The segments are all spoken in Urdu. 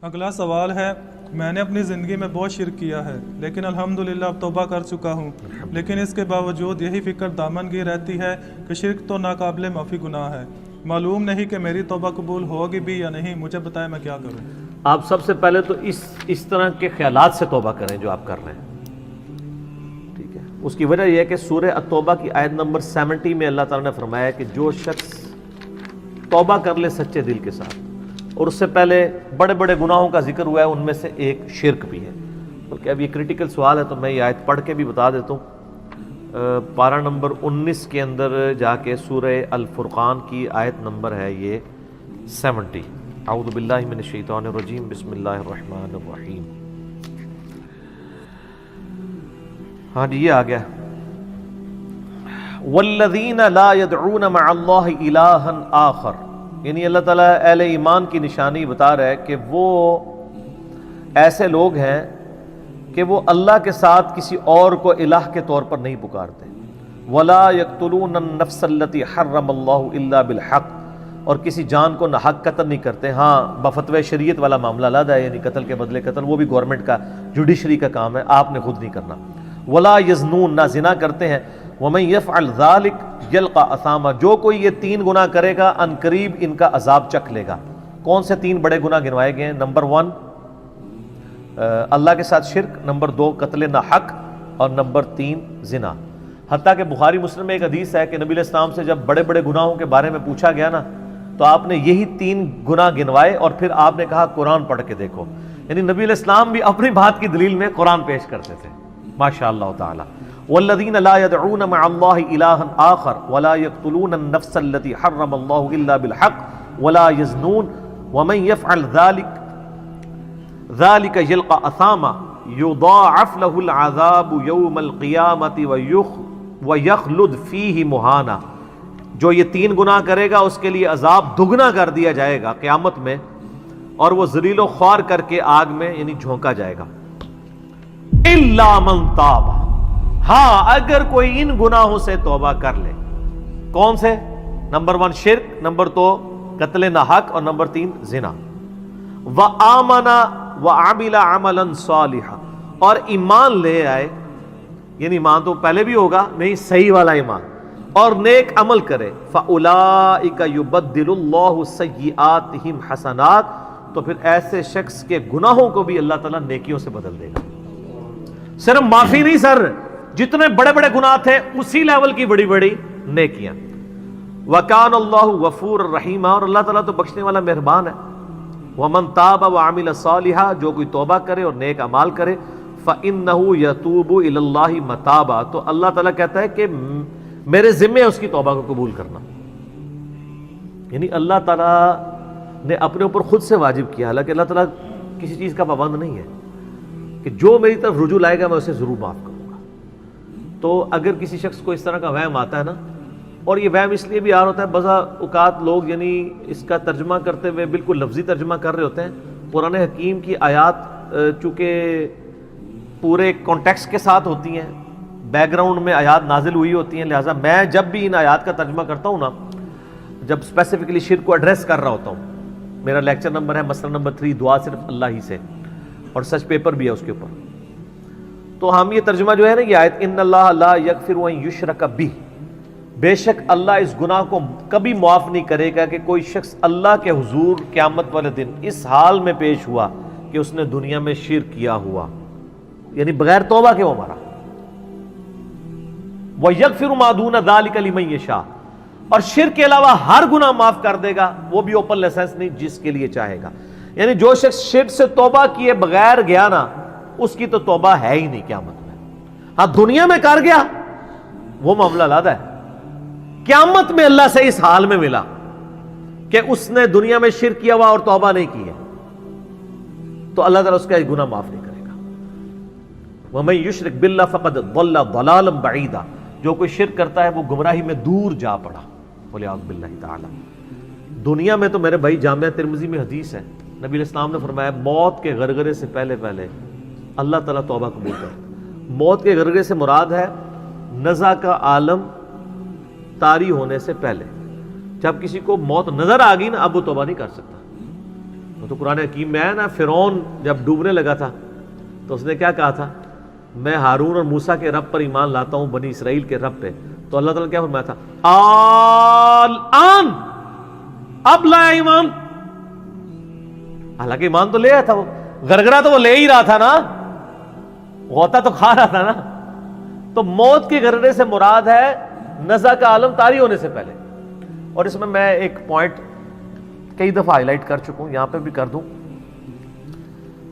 اگلا سوال ہے، میں نے اپنی زندگی میں بہت شرک کیا ہے لیکن الحمدللہ اب توبہ کر چکا ہوں، لیکن اس کے باوجود یہی فکر دامن گیر رہتی ہے کہ شرک تو ناقابل معافی گناہ ہے، معلوم نہیں کہ میری توبہ قبول ہوگی بھی یا نہیں، مجھے بتائیں میں کیا کروں۔ آپ سب سے پہلے تو اس طرح کے خیالات سے توبہ کریں جو آپ کر رہے ہیں، ٹھیک ہے۔ اس کی وجہ یہ ہے کہ سورہ التوبہ کی آیت نمبر 70 میں اللہ تعالیٰ نے فرمایا کہ جو شخص توبہ کر لے سچے دل کے ساتھ، اور اس سے پہلے بڑے بڑے گناہوں کا ذکر ہوا ہے، ان میں سے ایک شرک بھی ہے، بلکہ اب یہ کریٹیکل سوال ہے تو میں یہ آیت پڑھ کے بھی بتا دیتا ہوں۔ پارہ نمبر 19 کے اندر جا کے سورہ الفرقان کی آیت نمبر ہے یہ 70۔ اعوذ باللہ من الشیطان الرجیم، بسم اللہ الرحمن الرحیم۔ ہاں جی یہ آ گیا، والذین لا يدعون مع اللہ الہا آخر، یعنی اللہ تعالیٰ اہل ایمان کی نشانی بتا رہا ہے کہ وہ ایسے لوگ ہیں کہ وہ اللہ کے ساتھ کسی اور کو الہ کے طور پر نہیں پکارتے۔ ولا يقتلون النفس التي حرم اللہ الا بالحق، اور کسی جان کو ناحق قتل نہیں کرتے۔ ہاں بفتوی شریعت والا معاملہ علیحدہ ہے، یعنی قتل کے بدلے قتل، وہ بھی گورنمنٹ کا جوڈیشری کا کام ہے، آپ نے خود نہیں کرنا۔ ولا یزنون، نہ زنا کرتے ہیں۔ ومن یفعل ذلک یلقى اثاما، جو کوئی یہ 3 گناہ کرے گا ان قریب ان کا عذاب چکھ لے گا۔ کون سے 3 بڑے گناہ گنوائے گئے ہیں؟ نمبر 1 اللہ کے ساتھ شرک، نمبر 2 قتل ناحق، اور نمبر 3 زنا۔ حتیٰ کہ بخاری مسلم میں ایک حدیث ہے کہ نبی علیہ السلام سے جب بڑے بڑے گناہوں کے بارے میں پوچھا گیا نا، تو آپ نے یہی 3 گناہ گنوائے، اور پھر آپ نے کہا قرآن پڑھ کے دیکھو، یعنی نبی علیہ السلام بھی اپنی بات کی دلیل میں قرآن پیش کرتے تھے، ماشاء اللہ تعالی۔ والذین لا يدعون مع اللہ الہا آخر ولا يقتلون النفس التي حرم اللہ الا بالحق ولا يزنون ومن يفعل ذلك يلقى اثاما يضاعف له العذاب يوم القیامة ويخلد فيه مہانا، جو یہ 3 گناہ کرے گا اس کے لیے عذاب دگنا کر دیا جائے گا قیامت میں، اور وہ ذلیل و خوار کر کے آگ میں یعنی جھونکا جائے گا۔ الا من تاب، ہاں اگر کوئی ان گناہوں سے توبہ کر لے۔ کون سے؟ نمبر 1 شرک، نمبر 2 قتل ناحق، اور نمبر 3 زنا۔ وآمن وعمل عملا صالحا، اور ایمان لے آئے، یعنی ایمان تو پہلے بھی ہوگا، نہیں صحیح والا ایمان، اور نیک عمل کرے۔ فاولئک یبدل اللہ سیئاتہم حسنات، تو پھر ایسے شخص کے گناہوں کو بھی اللہ تعالیٰ نیکیوں سے بدل دے گا۔ صرف معافی نہیں سر، جتنے بڑے بڑے گناہ تھے اسی لیول کی بڑی بڑی نیکیاں۔ وَكَانَ اللَّهُ غَفُورًا رَحِيمًا، اور اللہ تعالیٰ تو بخشنے والا مہربان ہے۔ وَمَن تَابَ وَعَمِلَ صَالِحًا، جو کوئی توبہ کرے اور نیک اعمال کرے، فَإِنَّهُ يَتُوبُ إِلَى اللَّهِ مَتَابًا، تو اللہ تعالیٰ کہتا ہے کہ میرے ذمے ہے اس کی توبہ کو قبول کرنا۔ یعنی اللہ تعالیٰ نے اپنے اوپر خود سے واجب کیا، حالانکہ اللہ تعالیٰ کسی چیز کا پابند نہیں ہے، کہ جو میری طرف رجوع لائے گا میں اسے ضرور معاف کروں گا۔ تو اگر کسی شخص کو اس طرح کا وہم آتا ہے نا، اور یہ وہم اس لیے بھی آ رہا ہوتا ہے، بعض اوقات لوگ یعنی اس کا ترجمہ کرتے ہوئے بالکل لفظی ترجمہ کر رہے ہوتے ہیں۔ قرآن حکیم کی آیات چونکہ پورے کانٹیکسٹ کے ساتھ ہوتی ہیں، بیک گراؤنڈ میں آیات نازل ہوئی ہوتی ہیں، لہٰذا میں جب بھی ان آیات کا ترجمہ کرتا ہوں نا، جب اسپیسیفکلی شرک کو ایڈریس کر رہا ہوتا ہوں، میرا لیکچر نمبر ہے مسئلہ نمبر 3 دعا صرف اللہ ہی سے، اور سچ پیپر بھی ہے اس کے اوپر، تو ہم یہ ترجمہ جو ہے نا یہ آیت، ان اللہ لا یغفر ان یشرک بہ، بے شک اللہ اس گناہ کو کبھی معاف نہیں کرے گا کہ کوئی شخص اللہ کے حضور قیامت والے دن اس حال میں پیش ہوا کہ اس نے دنیا میں شرک کیا ہوا، یعنی بغیر توبہ کے وہ مرا۔ وَيَغْفِرُ مَا دُونَ ذَلِكَ لِمَن يَشَاءُ، اور شرک کے علاوہ ہر گناہ معاف کر دے گا، وہ بھی اوپن لائسنس نہیں، جس کے لیے چاہے گا۔ یعنی جو شخص شرک سے توبہ کیے بغیر گیا نا، اس کی تو توبہ ہے ہی نہیں قیامت میں۔ ہاں دنیا میں کر گیا وہ معاملہ علیحدہ ہے، قیامت میں اللہ سے اس حال میں ملا کہ اس نے دنیا میں شرک کیا ہوا اور توبہ نہیں کی ہے، تو اللہ تعالیٰ اس کا گناہ معاف نہیں کرے گا۔ وَمَن يُشْرِكْ بِاللَّهِ فَقَدْ ضَلَّ ضَلَالًا بَعِيدًا، جو کوئی شرک کرتا ہے وہ گمراہی میں دور جا پڑا، وَلِعَوْذُ بِاللَّهِ تعالی۔ دنیا میں تو میرے بھائی جامعہ ترمذی میں حدیث ہے، نبی علیہ السلام نے فرمایا موت کے غرغرے سے پہلے اللہ تعالیٰ توبہ قبول کرتا۔ موت کے غرغرے سے مراد ہے نزع کا عالم طاری ہونے سے پہلے، جب کسی کو موت نظر آ گئی نا اب وہ توبہ نہیں کر سکتا، وہ تو قرآن حکیم میں ہے نا، فرعون جب ڈوبنے لگا تھا تو اس نے کیا کہا تھا، میں ہارون اور موسیٰ کے رب پر ایمان لاتا ہوں، بنی اسرائیل کے رب پہ. تو اللہ تعالیٰ نے کیا فرمایا تھا، الآن، اب لایا ایمان. حالانکہ ایمان تو لے آیا تھا، وہ گرگرا تو وہ لے ہی رہا تھا نا، غوطہ تو کھا رہا تھا نا. تو موت کے گرگرے سے مراد ہے نزع کا عالم طاری ہونے سے پہلے. اور اس میں ایک پوائنٹ کئی دفعہ ہائی لائٹ کر چکا ہوں، یہاں پہ بھی کر دوں.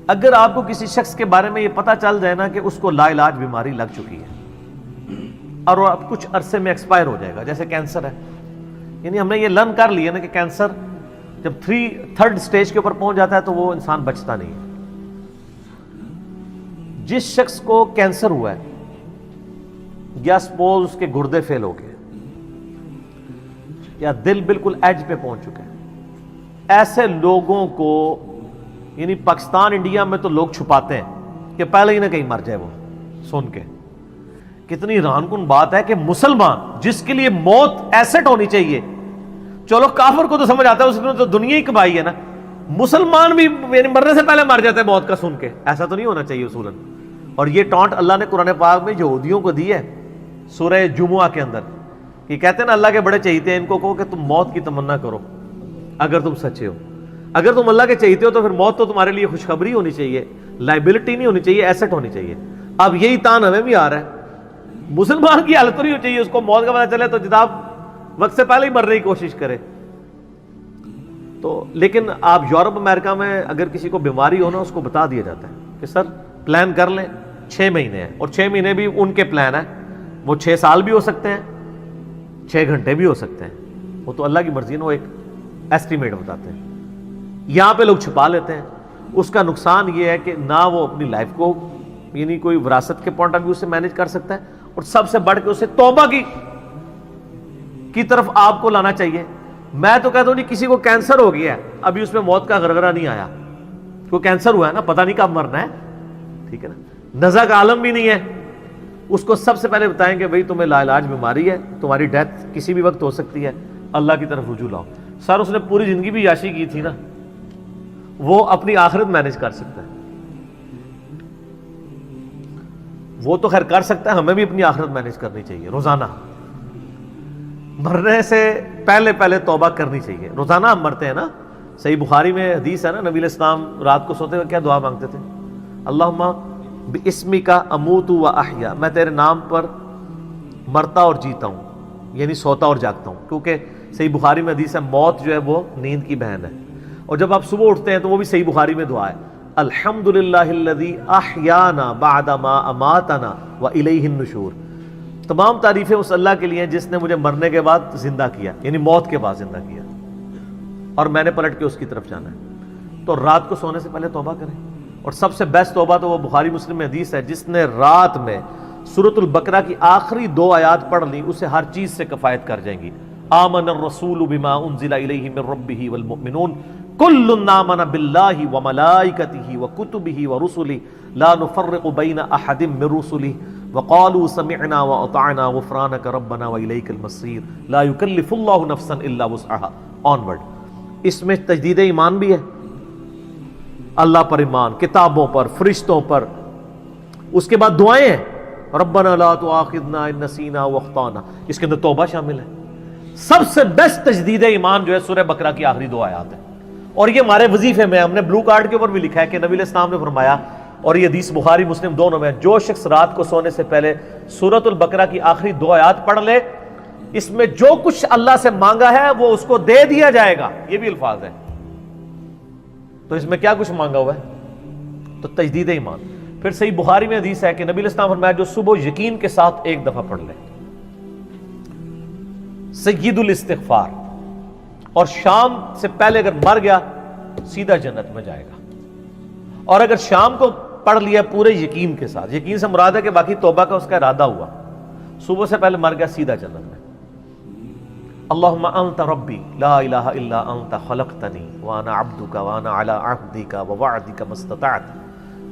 اگر آپ کو کسی شخص کے بارے میں یہ پتا چل جائے نا کہ اس کو لا علاج بیماری لگ چکی ہے اور وہ اب کچھ عرصے میں ایکسپائر ہو جائے گا، جیسے کینسر ہے، یعنی ہم نے یہ لرن کر لیا نا کہ کینسر جب 3rd سٹیج کے اوپر پہنچ جاتا ہے تو وہ انسان بچتا نہیں ہے. جس شخص کو کینسر ہوا ہے یا سپوز اس کے گردے فیل ہو گئے یا دل بالکل ایج پہ پہنچ چکا ہے، ایسے لوگوں کو یعنی پاکستان انڈیا میں تو لوگ چھپاتے ہیں کہ پہلے ہی نہ کہیں مر جائے. وہ سن کے کتنی حیران کن بات ہے کہ مسلمان جس کے لیے موت ایسٹ ہونی چاہیے، چلو کافر کو تو سمجھ آتا ہے، اس نے تو دنیا ہی کمائی ہے نا، مسلمان بھی یعنی مرنے سے پہلے مر جاتا ہے موت کا سن کے. ایسا تو نہیں ہونا چاہیے اصولاً. اور یہ ٹانٹ اللہ نے قرآن پاک میں یہودیوں کو دی ہے سورہ جمعہ کے اندر. یہ کہتے ہیں نا اللہ کے بڑے چہیتے ہیں، ان کو کہو کہ تم موت کی تمنا کرو اگر تم سچے ہو. اگر تم اللہ کے چہیتے ہو تو پھر موت تو تمہارے لیے خوشخبری ہونی چاہیے، لائبلٹی نہیں ہونی چاہیے، ایسٹ ہونی چاہیے. اب یہی تان ہمیں بھی آ رہا ہے. مسلمان کی حالت تو نہیں ہونی چاہیے اس کو موت کا پتہ چلے تو جناب وقت سے پہلے ہی مرنے کی کوشش کرے. تو لیکن آپ یورپ امریکہ میں اگر کسی کو بیماری ہو نا، اس کو بتا دیا جاتا ہے کہ سر پلان کر لیں 6 مہینے ہیں، اور 6 مہینے بھی ان کے پلان ہیں، وہ 6 سال بھی ہو سکتے ہیں، 6 گھنٹے بھی ہو سکتے ہیں، وہ تو اللہ کی مرضی ہے، وہ ایک ایسٹیمیٹ بتاتے ہیں. یہاں پہ لوگ چھپا لیتے ہیں. اس کا نقصان یہ ہے کہ نہ وہ اپنی لائف کو یعنی کوئی وراثت کے پوائنٹ آف ویو سے مینج کر سکتا ہے، اور سب سے بڑھ کے اسے توبہ کی طرف آپ کو لانا چاہیے. میں تو کہتا ہوں کسی کو کینسر ہو گیا ہے، ابھی اس میں موت کا غرغرہ نہیں آیا، کوئی کینسر ہوا ہے نا، پتہ نہیں کب مرنا ہے، ٹھیک ہے نا، نزع کا عالم بھی نہیں ہے، اس کو سب سے پہلے بتائیں کہ بھئی تمہیں لا علاج بیماری ہے، تمہاری ڈیتھ کسی بھی وقت ہو سکتی ہے، اللہ کی طرف رجوع لاؤ. سر اس نے پوری زندگی بھی عیاشی کی تھی نا، وہ اپنی آخرت مینج کر سکتا ہے. وہ تو خیر کر سکتا ہے، ہمیں بھی اپنی آخرت مینج کرنی چاہیے. روزانہ مرنے سے پہلے توبہ کرنی چاہیے. روزانہ ہم مرتے ہیں نا. صحیح بخاری میں حدیث ہے نا، نبی علیہ السلام رات کو سوتے ہوئے کیا دعا مانگتے تھے، اللہم باسمک اموت و احیا، میں تیرے نام پر مرتا اور جیتا ہوں، یعنی سوتا اور جاگتا ہوں. کیونکہ صحیح بخاری میں حدیث ہے موت جو ہے وہ نیند کی بہن ہے. اور جب آپ صبح اٹھتے ہیں تو وہ بھی صحیح بخاری میں دعا ہے، الحمدللہ الذی احیانا بعد ما اماتنا والیہ النشور. تمام تعریفیں اس اللہ کے لیے ہیں جس نے مجھے مرنے کے بعد زندہ کیا، یعنی موت کے بعد زندہ کیا، اور میں نے پلٹ کے اس کی طرف جانا ہے. تو رات کو سونے سے پہلے توبہ کریں. اور سب سے بیسٹ توبہ تو وہ بخاری مسلم میں حدیث ہے، جس نے رات میں سورۃ البقرہ کی آخری 2 آیات پڑھ لی اسے ہر چیز سے کفایت کر جائیں گی. آمن الرسول بما انزل الیہ من ربہ والمؤمنون کل آمن باللہ وملائکتہ وکتبہ ورسلہ لا نفرق بین احد من رسلہ وقالوا سمعنا واطعنا غفرانک ربنا والیک المصیر لا یکلف اللہ نفسا الا وسعہا. آنورڈ. اس میں تجدید ایمان بھی ہے، اللہ پر ایمان، کتابوں پر، فرشتوں پر. اس کے بعد دعائیں ہیں، ربنا لا تؤاخذنا ان نسینا واخطانا. اس کے اندر توبہ شامل ہے. سب سے بیسٹ تجدید ایمان جو ہے سورہ بقرہ کی آخری 2 آیات ہیں. اور یہ ہمارے وظیفے میں ہم نے بلو کارڈ کے اوپر بھی لکھا ہے کہ نبی علیہ السلام نے فرمایا، اور یہ حدیث بخاری مسلم دونوں میں، جو شخص رات کو سونے سے پہلے سورۃ البقرہ کی آخری 2 آیات پڑھ لے، اس میں جو کچھ اللہ سے مانگا ہے وہ اس کو دے دیا جائے گا. یہ بھی الفاظ ہیں. تو اس میں کیا کچھ مانگا ہوا ہے؟ تو تجدید ایمان. پھر صحیح بخاری میں حدیث ہے کہ نبی علیہ السلام فرمایا جو صبح یقین کے ساتھ 1 دفعہ پڑھ لے، سید الاستغفار، اور شام سے پہلے اگر مر گیا سیدھا جنت میں جائے گا. اور اگر شام کو پڑھ لیا پورے یقین کے ساتھ، یقین سے مراد ہے کہ باقی توبہ کا اس کا ارادہ ہوا، صبح سے پہلے مر گیا سیدھا جنت میں. اللہم انت ربی لا الہ الا انت خلقتنی وانا عبدک وانا علی عہدک ووعدک ما استطعت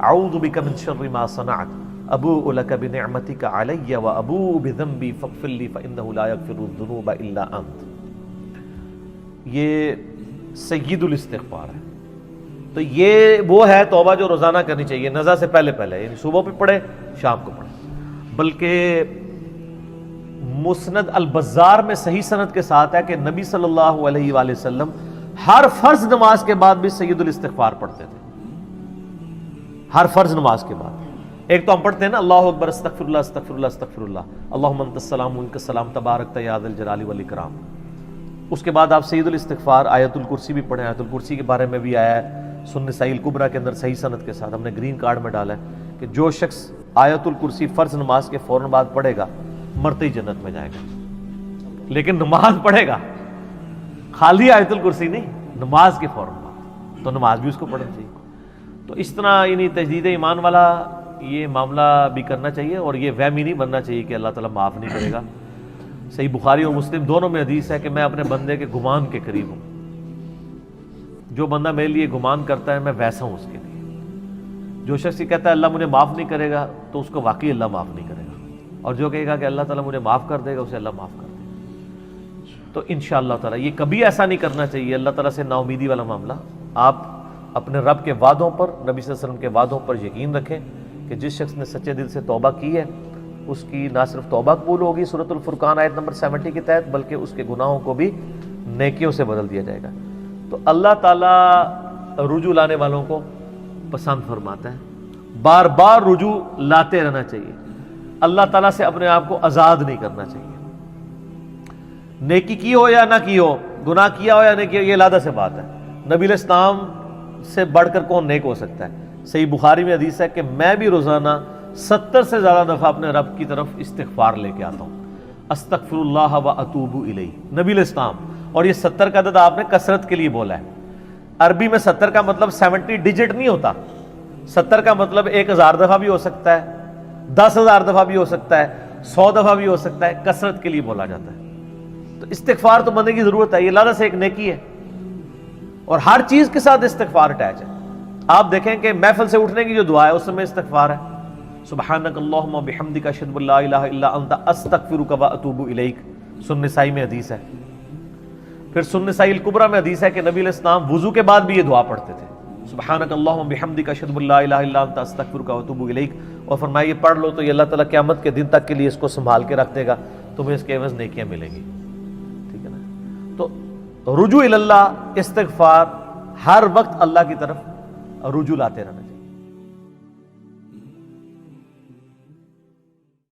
اعوذ بک من شر ما صنعت ابوء لک بنعمتک علی وابوء بذنبی فاغفر لی فانہ لا یغفر الذنوب الا انت. یہ سید الاستغفار ہے. تو یہ وہ ہے توبہ جو روزانہ کرنی چاہیے، نزا سے پہلے پہلے، یعنی صبح پہ پڑھے، شام کو پڑھے۔ بلکہ مسند البزار میں صحیح سند کے ساتھ ہے کہ نبی صلی اللہ علیہ وآلہ وسلم ہر فرض نماز کے بعد بھی سید الاستغفار پڑھتے تھے، ہر فرض نماز کے بعد۔ ایک تو ہم پڑھتے ہیں نا اللہ اکبر استغفر اللہ استغفر اللہ استغفر اللہ اللہم انت السلام ومنک السلام تبارکت یا ذا الجلال والاکرام، اس کے بعد آپ سید الاستغفار آیت الکرسی بھی پڑھیں۔ آیت الکرسی کے بارے میں بھی آیا ہے سنن نسائی الکبریٰ کے اندر صحیح سند کے ساتھ، ہم نے گرین کارڈ میں ڈالا ہے کہ جو شخص آیت الکرسی فرض نماز کے فوراً بعد پڑھے گا مرتے ہی جنت میں جائے گا۔ لیکن نماز پڑھے گا، خالی آیت الکرسی نہیں، نماز کے فوراً بعد، تو نماز بھی اس کو پڑھنا چاہیے۔ تو اس طرح یعنی تجدید ایمان والا یہ معاملہ بھی کرنا چاہیے، اور یہ وہم ہی نہیں بننا چاہیے کہ اللہ تعالیٰ معاف نہیں کرے گا۔ صحیح بخاری اور مسلم دونوں میں حدیث ہے کہ میں اپنے بندے کے گمان کے قریب ہوں، جو بندہ میرے لیے گمان کرتا ہے میں ویسا ہوں اس کے لیے۔ جو شخص یہ کہتا ہے اللہ مجھے معاف نہیں کرے گا تو اس کو واقعی اللہ معاف نہیں کرے گا، اور جو کہے گا کہ اللہ تعالیٰ مجھے معاف کر دے گا اسے اللہ معاف کر دے گا۔ تو انشاءاللہ تعالیٰ یہ کبھی ایسا نہیں کرنا چاہیے اللہ تعالیٰ سے نا امیدی والا معاملہ۔ آپ اپنے رب کے وعدوں پر، نبی صلی اللہ علیہ وسلم کے وعدوں پر یقین رکھیں کہ جس شخص نے سچے دل سے توبہ کی ہے اس کی نہ صرف توبہ قبول ہوگی سورۃ الفرقان آیت نمبر 70 کے تحت، بلکہ اس کے گناہوں کو بھی نیکیوں سے بدل دیا جائے گا۔ تو اللہ تعالیٰ رجوع لانے والوں کو پسند فرماتا ہے، بار بار رجوع لاتے رہنا چاہیے، اللہ تعالیٰ سے اپنے آپ کو آزاد نہیں کرنا چاہیے۔ نیکی کی ہو یا نہ کی ہو، گناہ کیا ہو یا نہیں کیا، یہ علیحدہ سے بات ہے۔ نبی علیہ السلام سے بڑھ کر کون نیک ہو سکتا ہے؟ صحیح بخاری میں حدیث ہے کہ میں بھی روزانہ 70 سے زیادہ دفعہ اپنے رب کی طرف استغفار لے کے آتا ہوں، استغفر اللہ و اتوب الیہ، نبی علیہ السلام۔ اور یہ 70 کا عدد آپ نے کثرت کے لیے بولا ہے۔ عربی میں 70 کا مطلب 70 ڈیجٹ نہیں ہوتا، 70 کا مطلب 1000 دفعہ بھی ہو سکتا ہے، 10,000 دفعہ بھی ہو سکتا ہے، 100 دفعہ بھی ہو سکتا ہے، کثرت کے لیے بولا جاتا ہے۔ تو استغفار تو بندے کی ضرورت ہے، یہ اللہ سے ایک نیکی ہے، اور ہر چیز کے ساتھ استغفار اٹیچ ہے۔ آپ دیکھیں کہ محفل سے اٹھنے کی جو دعا ہے اس میں استغفار ہے، سبحانک اللہم و بحمدک اشہد ان لا الہ الا انت استغفرک و اتوب الیک، سنن نسائی میں حدیث ہے۔ پھر سنن نسائی الکبریٰ میں حدیث ہے کہ نبی علیہ السلام وضو کے بعد بھی یہ دعا پڑھتے تھے، سبحانک اللہم و بحمدک اشہد ان لا الہ الا انت استغفرک و اتوب الیک، اور فرمایا یہ پڑھ لو تو یہ اللہ تعالیٰ قیامت کے دن تک کے لیے اس کو سنبھال کے رکھ دے گا، تمہیں اس کے عوض نیکیاں ملیں گی۔ ٹھیک ہے نا؟ تو رجوع اللہ، استغفار، ہر وقت اللہ کی طرف رجوع لاتے رہنا۔